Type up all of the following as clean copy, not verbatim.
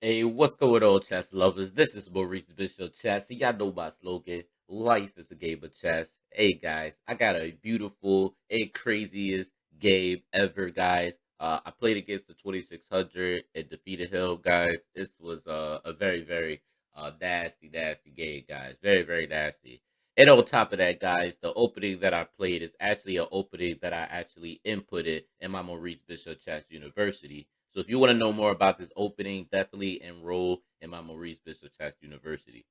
Hey, what's going on, chess lovers? This is Maurice Bishop Chess. Y'all know my slogan: Life is a game of chess. Hey guys, I got a beautiful and craziest game ever, guys. I played against the 2600 and defeated him, guys. This was a very nasty game, guys. Very nasty. And on top of that, guys, the opening that I played is actually an opening that I actually inputted in my Maurice Bishop Chess University. So if you want to know more about this opening, definitely enroll in my Maurice Bishop Chess University.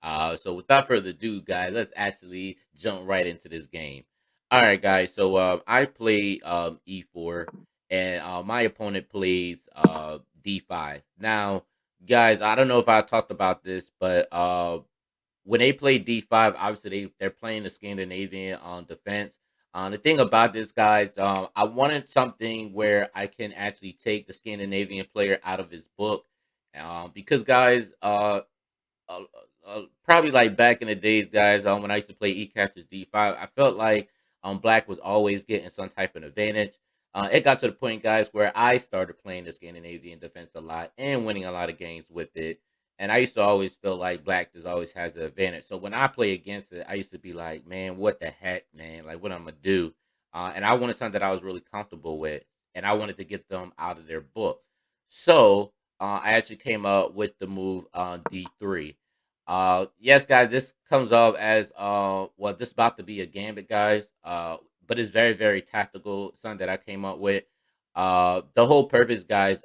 So without further ado, guys, let's actually jump right into this game. All right, guys. So I play e4, and my opponent plays d5. Now, guys, I don't know if I talked about this, but when they play D5, obviously they're playing the Scandinavian on defense. The thing about this, guys, I wanted something where I can actually take the Scandinavian player out of his book, because guys, uh, probably like back in the days, guys, when I used to play E captures D5, I felt like black was always getting some type of advantage. It got to the point, guys, where I started playing the Scandinavian defense a lot and winning a lot of games with it. And I used to always feel like black just always has the advantage. So when I play against it, I used to be like, man, what the heck, man? Like, what I'm gonna do? And I wanted something that I was really comfortable with, and I wanted to get them out of their book. So I actually came up with the move D3. Yes, guys, this comes off as well, this about to be a gambit, guys. But it's very tactical, something that I came up with. The whole purpose, guys,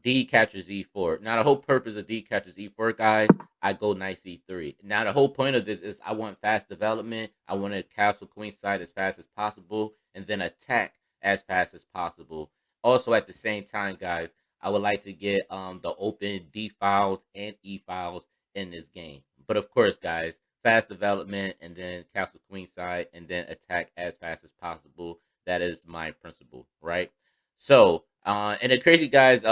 D captures E4. Now the whole purpose of D captures E4, guys, I go knight C3. Now the whole point of this is I want fast development. I want to castle queen side as fast as possible, and then attack as fast as possible. Also, at the same time, guys, I would like to get the open D files and E files in this game. But of course, guys, fast development and then castle queen side and then attack as fast as possible. That is my principle, right? So, and the crazy guys,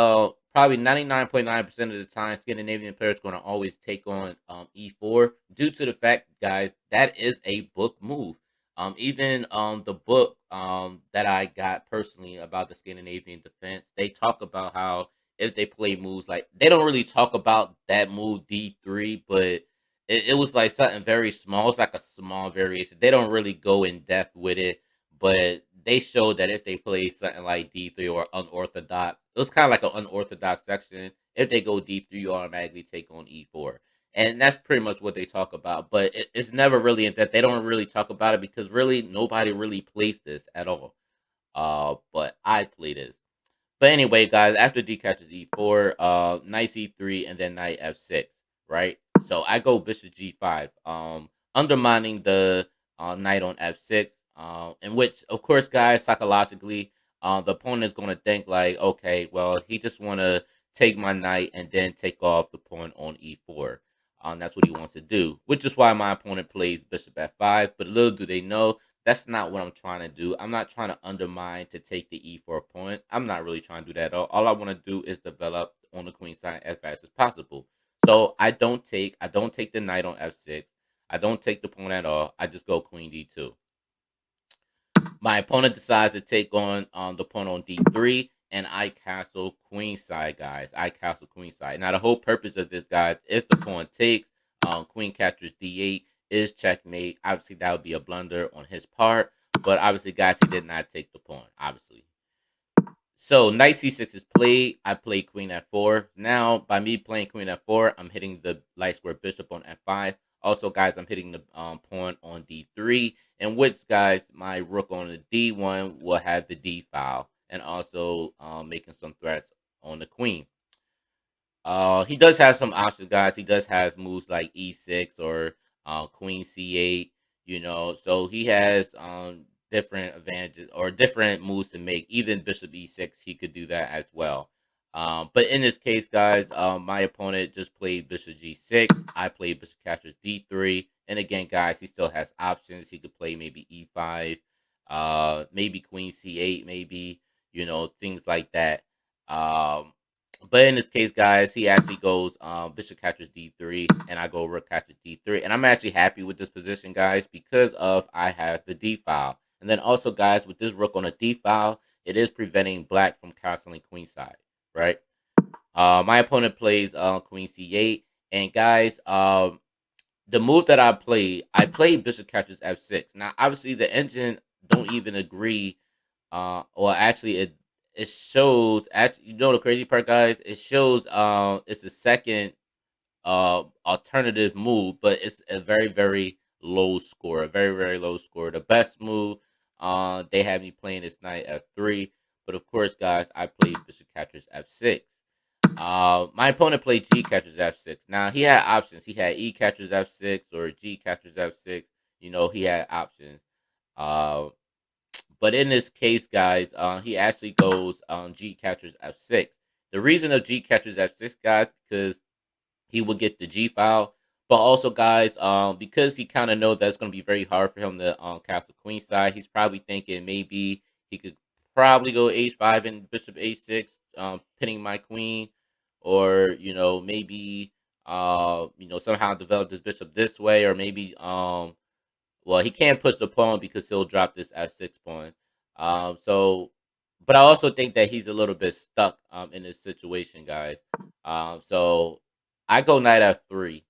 probably 99.9% of the time, Scandinavian players going to always take on e4 due to the fact, guys, that is a book move. Even the book that I got personally about the Scandinavian defense, they talk about how if they play moves like they don't really talk about that move D3, but it was like something very small. It's like a small variation. They don't really go in depth with it, but they showed that if they play something like D3 or unorthodox, it was kind of like an unorthodox section. If they go D3, you automatically take on E4. And that's pretty much what they talk about. But it's never really in depth. They don't really talk about it because really nobody really plays this at all. But I play this. But anyway, guys, after D catches E4, knight C3, and then knight F6, right? So I go bishop G5, undermining the knight on F6, in which, of course, guys, psychologically, the opponent is going to think like, okay, well, he just want to take my knight and then take off the pawn on E4. That's what he wants to do, which is why my opponent plays bishop F5. But little do they know, that's not what I'm trying to do. I'm not trying to undermine to take the E4 point. I'm not really trying to do that at all. All I want to do is develop on the queen side as fast as possible. So I don't take the knight on F6. I don't take the pawn at all. I just go queen D2. My opponent decides to take on the pawn on D3, and I castle queen side, guys. I castle queen side. Now the whole purpose of this, guys, if the pawn takes, queen captures D8 is checkmate. Obviously, that would be a blunder on his part, but obviously, guys, he did not take the pawn. Obviously, so knight c6 is played. I play queen f4. Now, by me playing queen f4, I'm hitting the light square bishop on f5. Also, guys, I'm hitting the pawn on d3, in which, guys, my rook on the d1 will have the d file, and also making some threats on the queen. He does have some options, guys. He does have moves like e6 or queen c8. So he has different advantages or different moves to make. Even bishop e6, he could do that as well. But in this case, guys, my opponent just played bishop g6. I played bishop captures d3. And again, guys, he still has options. He could play maybe e5, maybe queen c8, maybe things like that. Um, but in this case, guys, he actually goes bishop captures d3, and I go rook captures d3, and I'm actually happy with this position, guys, because of I have the d file, and then also, guys, with this rook on a d file, it is preventing black from castling queenside, right? My opponent plays queen c8, and guys, the move that I played bishop captures f6. Now, obviously, the engine don't even agree. Or actually, it shows. Actually, you know the crazy part, guys. It shows it's the second alternative move, but it's a very low score, a very low score. The best move they had me playing is knight f3, but of course, guys, I played bishop captures f6. My opponent played G catchers F6. Now he had options. He had E catchers F6 or G catchers F6. You know, he had options. Uh, but in this case, guys, he actually goes G catchers F6. The reason of G catchers F6, guys, because he would get the G file. But also, guys, because he kind of knows that's going to be very hard for him to castle queen side, he's probably thinking maybe he could probably go H5 and bishop H6, pinning my queen, or maybe somehow develop this bishop this way, or maybe well, he can't push the pawn because he'll drop this f6 pawn. So, but I also think that he's a little bit stuck in this situation, guys. So I go knight f3.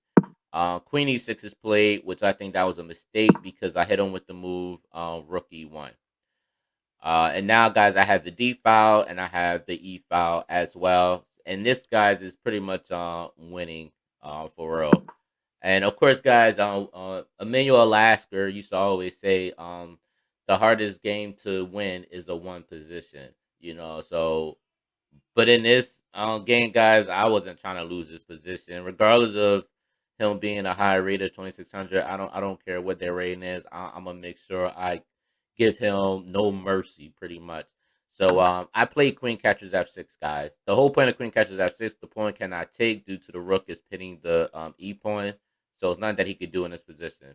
Queen e6 is played, which I think that was a mistake because I hit him with the move rook e1. And now, guys, I have the D file and I have the E file as well. And this, guys, is pretty much winning for real. And of course, guys, Emmanuel Lasker used to always say, the hardest game to win is a one position. So but in this game, guys, I wasn't trying to lose this position, regardless of him being a high rated 2600. I don't care what their rating is. I'm gonna make sure I give him no mercy, pretty much. So I played Queen catchers F6, guys. The whole point of Queen catchers F6, the pawn cannot take due to the rook is pinning the E pawn. So it's nothing that he could do in this position.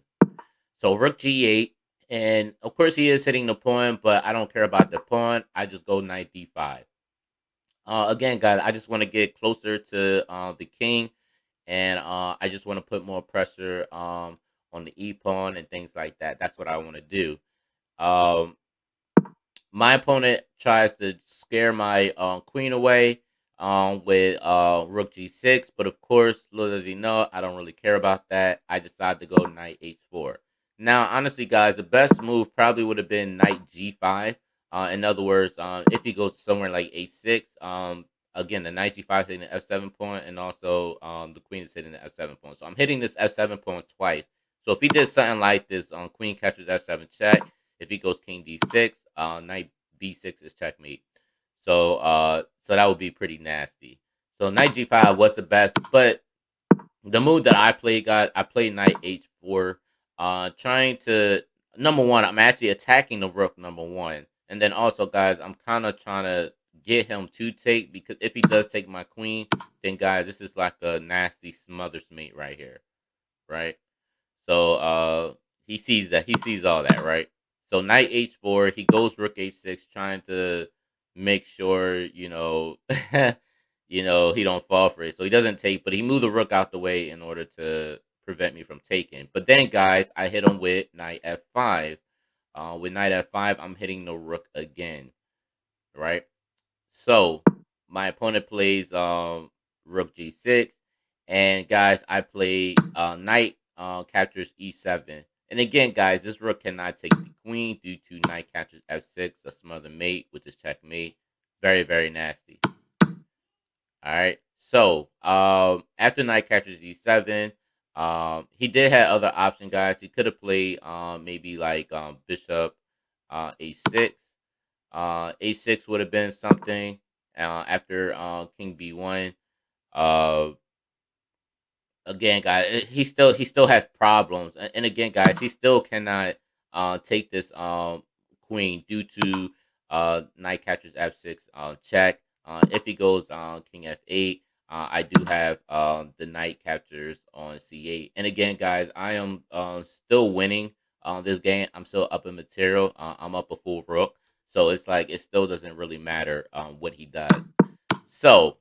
So Rook G8, and of course he is hitting the pawn, but I don't care about the pawn. I just go Knight D5. Again, guys, I just want to get closer to the king, and I just want to put more pressure on the e pawn and things like that. That's what I want to do. Um, my opponent tries to scare my queen away with rook g6, but of course, little does he know, I don't really care about that. I decide to go knight h4. Now, honestly, guys, the best move probably would have been knight g5. In other words, if he goes somewhere like h6, again, the knight g5 is hitting the f7 point, and also the queen is hitting the f7 point. So I'm hitting this f7 point twice. So if he did something like this, queen catches f7 check. If he goes king d6, knight b6 is checkmate. So that would be pretty nasty. So knight g5 was the best, but the move that I played, guys, I played knight h4, trying to number one. I'm actually attacking the rook, number one, and then also, guys, I'm kind of trying to get him to take, because if he does take my queen, then guys, this is like a nasty smothers mate right here, right? So he sees that. He sees all that, right? So knight h4, he goes rook h6, trying to make sure, he don't fall for it. So he doesn't take, but he moved the rook out the way in order to prevent me from taking. But then, guys, I hit him with knight f5. With knight f5, I'm hitting the rook again, right? So my opponent plays rook g6, and guys, I play knight captures e7. And again, guys, this rook cannot take the queen due to knight captures f6, a smother mate, which is checkmate. Very nasty. All right. So after knight captures d7, he did have other options, guys. He could have played maybe like bishop a6. A6 would have been something after king b1. Uh, Again, guys, he still has problems, and again, guys, he still cannot take this queen due to knight catches f6 check. If he goes king f8, I do have the knight captures on c8. And again, guys, I am still winning this game. I'm still up in material. I'm up a full rook, so it's like it still doesn't really matter what he does. So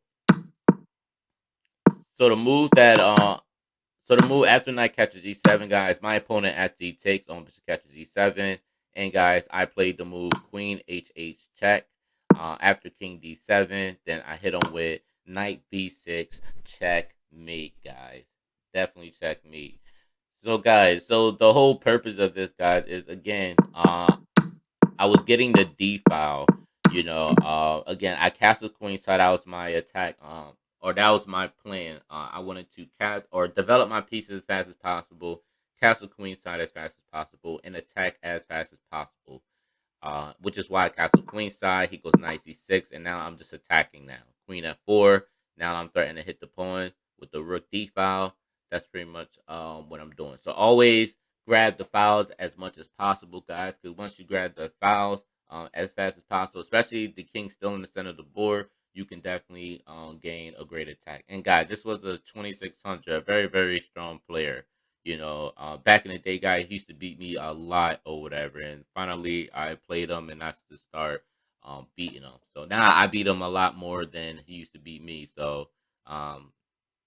so the move that so the move after knight catches g7, guys, my opponent actually takes on bishop catches g7, and guys, I played the move queen h8 check. After king d7, then I hit him with knight b6, checkmate, guys. Definitely checkmate. So, guys, so the whole purpose of this, guys, is again, I was getting the D file. Again, I castled queenside. That was my attack. Or that was my plan. I wanted to cast or develop my pieces as fast as possible, castle queenside as fast as possible, and attack as fast as possible. Which is why I castle queen side. He goes knight c6, and now I'm just attacking now. Queen f4. Now I'm threatening to hit the pawn with the rook d file. That's pretty much what I'm doing. So always grab the files as much as possible, guys, because once you grab the files as fast as possible, especially the king still in the center of the board, you can definitely gain a great attack. And guys, this was a 2600, a very, very strong player. Back in the day, guy, he used to beat me a lot or whatever. And finally, I played him, and that's to start beating him. So now I beat him a lot more than he used to beat me. Um,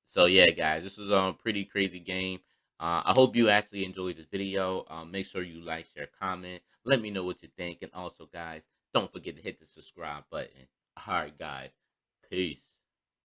so yeah, guys, this was a pretty crazy game. I hope you actually enjoyed this video. Make sure you like, share, comment. Let me know what you think. And also, guys, don't forget to hit the subscribe button. All right, guys. Peace.